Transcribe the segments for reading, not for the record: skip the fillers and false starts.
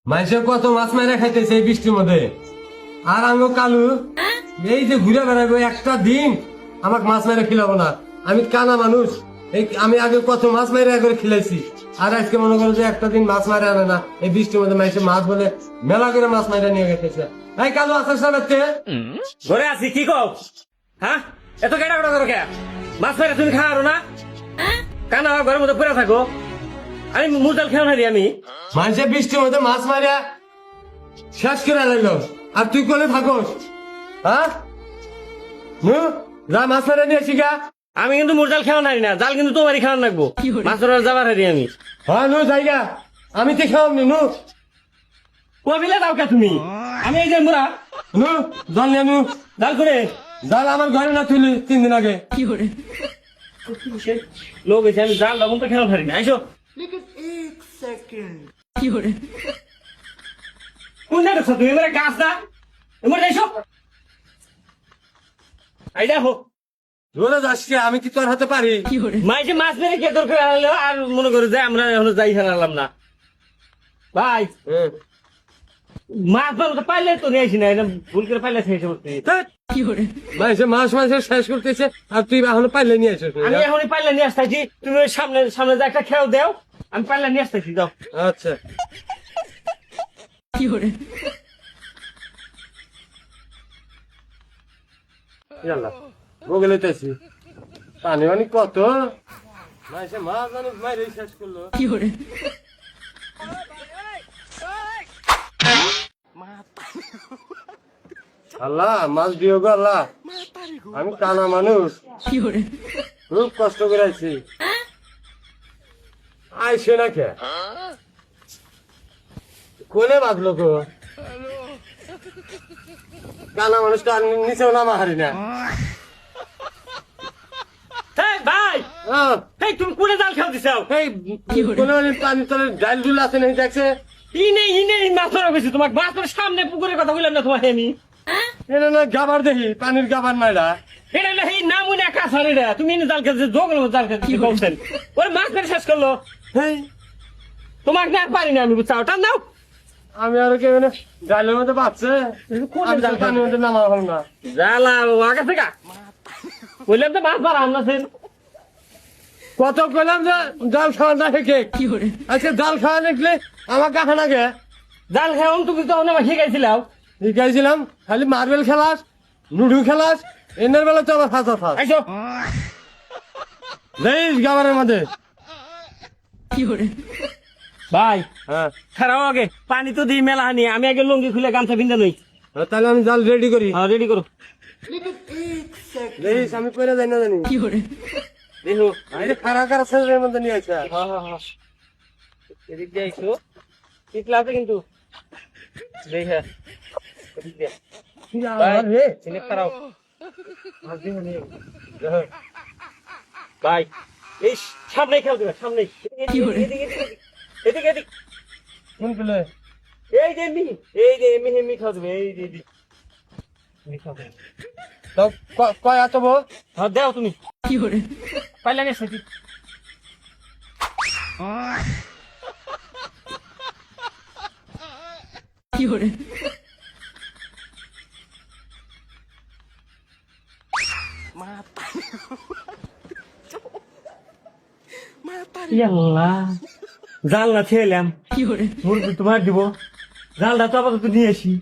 মানুষে কত মাছ মারা খাইতেছে এই বৃষ্টির মধ্যে, আর আঙ্গ কালু এই যে ঘুরে বেড়াবো একটা দিন আমাকে মাছ মারা খিলাবো না। আমি কানা মানুষ, এই আমি আগে কত মাছ মারা করে খিলাইছি, আর আজকে মনে করো যে একটা দিন মাছ মারা আনে না। এই বৃষ্টির মধ্যে মানুষে মাছ বলে মেলা করে মাছ মারা নিয়ে গেছে। এই কালু আসার সাথে ঘরে আছি কি কও? হ্যাঁ, এত কেটা কেটা করো কে? মাছ মারা তুমি খাওয়ারো না? কানা ঘরের মধ্যে পড়ে থাকো, আমি মুজাল খেও না রে। আমি মানুষের বৃষ্টির মধ্যে মাছ মারা শেষ করে লাগলো, আর তুই কোলে থাকোস? হ্যাঁ, যা মাছ মারা নিয়ে শিখা। আমি কিন্তু মুরজাল খেও নারি না, জাল কিন্তু তোমারই খাওয়ান লাগবো। মাছ ধরার যাবার হারি আমি। হ্যাঁ নু জায়গা আমি তো খাওয়ামনি নু। কবিলে দাও কে তুমি? আমি এই যে মুরা নু জল নিয়ে নু। জাল করে জাল আমার ঘরে না তুলি 3 দিন আগে। লোক এসে আমি জাল লবণ তো খেয়াল পারি না। আইসো কোন জায়গা ঢুকছো তুমি? এবারে গাছ না এবার যাইছো আই দেখো ধরে যাচ্ছে, আমি কি তোর হাতে পারি? মাইছে মাছ মেরে কে দরকার হলো? আর মনে করে যে আমরা এখন যাই হারালাম না ভাই। মাছ ভালো তো পাইলে তো নিয়ে আসি না, ভুল করে পাইলে শেষ করতে। মাসে মাস মাসে শেষ করতেছে, আর তুই এখনো পাইলে নিয়ে আসিস? আমি এখনই পাইলে নিয়ে আসতেছি, তুমি ওই সামনে সামনে যে একটা খেয়াও দেও, আমি পাইলে নিয়ে আসতেছি। যাও। আচ্ছা বগলে তেছি পানি অনেক কত মাসে মাছ অনেক মাইরে শেষ করলো। আল্লাহ মাছ দিও গো আল্লাহ, আমি কানা মানুষ, খুব কষ্ট করে আছি। আইসে না কে কোনে বাঁধলো গো? কানা মানুষটা আর নিচেও নামা হারি না। ভাই এই তুমি কোনে জাল খেয়াল দিছাও? এই কোনে পানি তলে ডাইল ডুল আছে নাকি দেখছে? ইনে মাছ ধরা গেছি, তোমার মাছ ধরার সামনে পুকুরের কথা বললাম না তোমার? আমি এটা না গাবার দেখি, পানির গাবার নাইডা। এটা এই নাম উনি একা সারি রে, তুমি জাল খেলছে জোগল জাল খেলছে কি বলছেন? ওই মাছ ধরে শেষ করলো। হেই তোমাকে না পারি না আমি, বুঝছো? ওটা নাও। আমি আর কে মানে ডাইলের মধ্যে বাঁচছে, আমি জাল পানির মধ্যে নামা হল না। জ্বালা আগে থেকে বললাম তো মাছ ধরা আমরা কত কইলাম যে জাল খাওয়া না হেঁকে, আজকে জাল খাওয়া দেখলে আমার কাছে না গে। জাল খেলাম, তুমি তো আমার শিখাইছিলাম। শিখাইছিলাম খালি মার্বেল খেলাস, লুডু খেলাস, এনের বেলা তো আমার ফাঁসা থাক। আইসো দেখ গাবারের মধ্যে ভাই। হ্যাঁ খারাপ আগে পানি তো দিই মেলা হানি, আমি আগে লুঙ্গি খুলে গামছা বিন্দা নই। তাহলে আমি জাল রেডি করি। রেডি করো। দেখিস আমি কইরা যাই না জানি। দেখো খারা খারা ছেলের মধ্যে নিয়ে আসা। এদিক দিয়ে আইসো, পিছলা আছে কিন্তু দেখে এদিক দিয়ে সিলেক্ট করাও ভাই। এই সামনে খেয়াল দেবে, সামনে এদিকে এদিক কোন পেলে? এই যে এমনি খাওয়া দেবে। এই যে তো কয় এত বউ? হ্যাঁ দেও তুমি পাইলে নিয়ে এসেছি। জাল না ছেলাম মুরগি তোমার দিব, জালটা তো আপাতত নিয়ে আসি।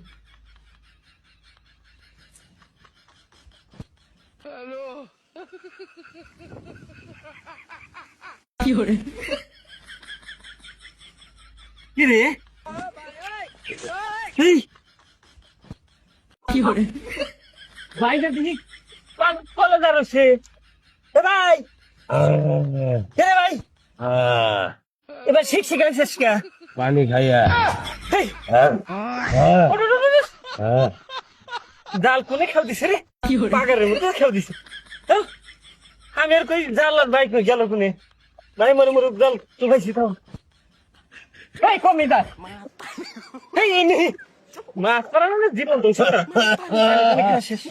কি রে ভাইটা দেখি কলে দাঁড়াচ্ছে। ভাই ভাই এবার শিখাইছিস কে? পানি খাইয়া জাল কোনে খেয়াল দিছে রে? পাগারের মধ্যে খেয়াল দিছে। আমি আর কই জাল আর বাইক গেল কোনে? ভাই মরে মরে জাল চুলাইছি তাও। ভাই কমে যা মাছ পারা জীবন তো শেষ।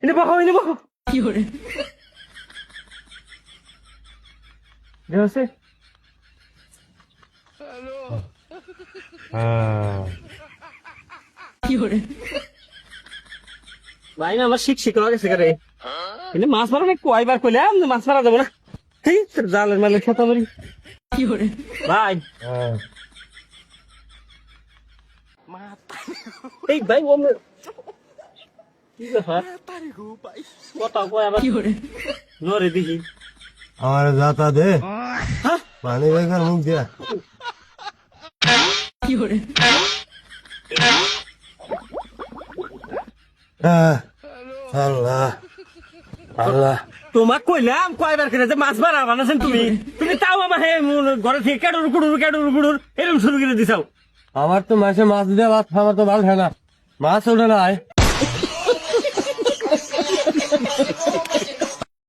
এনে বহ এনে বহ আছে ভাই না আমার শিখ শিখ গেছে করে এনে মাছ মারা আমি কয়বার কইলাম যে মাছ মারা যাবো না এই তোর জালের মালের খেতা মারি ভাই এই ভাই ও কি ব্যাপার কথা কয় আবার জোরে দেখি আমার যাতা দে হ্যাঁ পানি বেকার মুখ দিয়া আল্লাহ আল্লাহ তোমাক কইলাম কয়বার করে যে মাছ মারা বানাছেন তুমি তুমি তাও আমার ঘরে থেকে কেডুর কুড়ুর এরকম শুরু করে দিছাও আমার তো মাসে মাছ দিয়ে ভাত আমার তো ভালো খায় না মাছ ওঠে না